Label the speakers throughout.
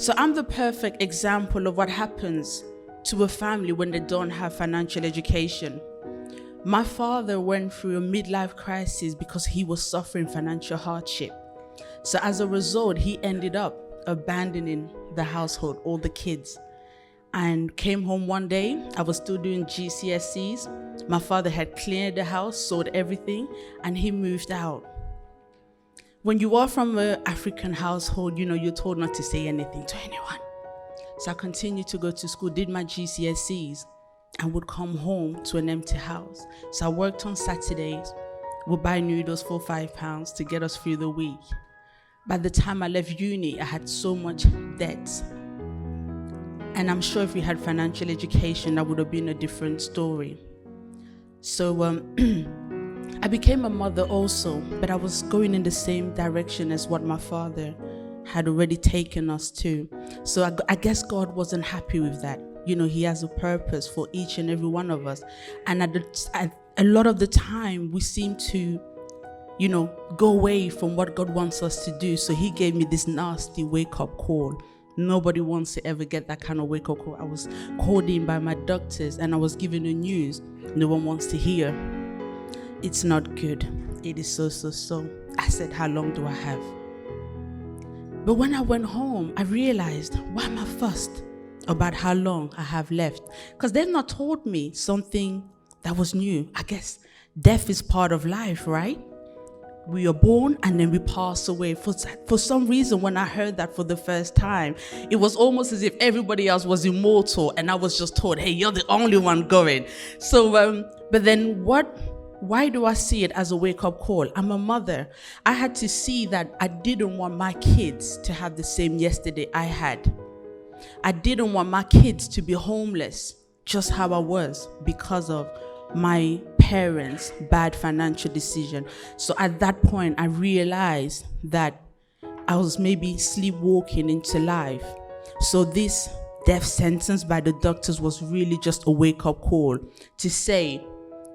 Speaker 1: So I'm the perfect example of what happens to a family when they don't have financial education. My father went through a midlife crisis because he was suffering financial hardship. So as a result, he ended up abandoning the household, all the kids, and came home one day. I was still doing GCSEs. My father had cleared the house, sold everything, and he moved out. When you are from an African household, you're told not to say anything to anyone. So I continued to go to school, did my GCSEs, and would come home to an empty house. So I worked on Saturdays, would buy noodles for £5 to get us through the week. By the time I left uni, I had so much debt. And I'm sure if we had financial education, that would have been a different story. So I became a mother also, but I was going in the same direction as what my father had already taken us to. So I guess God wasn't happy with that. He has a purpose for each and every one of us. And a lot of the time, we seem to, go away from what God wants us to do. So he gave me this nasty wake-up call. Nobody wants to ever get that kind of wake-up call. I was called in by my doctors and I was given the news no one wants to hear. It's not good. It is so. I said, how long do I have? But when I went home, I realized, why am I fussed about how long I have left? Because they've not told me something that was new. I guess death is part of life, right? We are born and then we pass away. For some reason, when I heard that for the first time, it was almost as if everybody else was immortal and I was just told, hey, you're the only one going. So, but then why do I see it as a wake-up call? I'm a mother. I had to see that I didn't want my kids to have the same yesterday I had. I didn't want my kids to be homeless just how I was because of my parents' bad financial decision. So at that point, I realized that I was maybe sleepwalking into life. So this death sentence by the doctors was really just a wake-up call to say,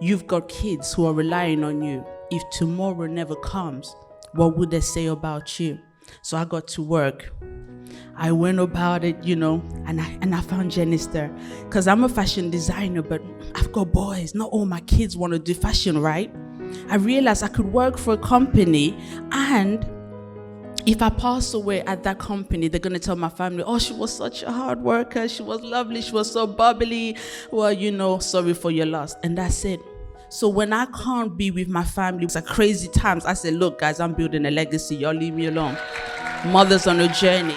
Speaker 1: you've got kids who are relying on you. If tomorrow never comes, what would they say about you? So I got to work. I went about it, and I found Janister, because I'm a fashion designer, but I've got boys. Not all my kids want to do fashion, right? I realized I could work for a company, and if I pass away at that company, they're going to tell my family, oh, she was such a hard worker. She was lovely. She was so bubbly. Well, sorry for your loss. And that's it. So when I can't be with my family, it's crazy times. I said, look, guys, I'm building a legacy. Y'all leave me alone. Mother's on a journey.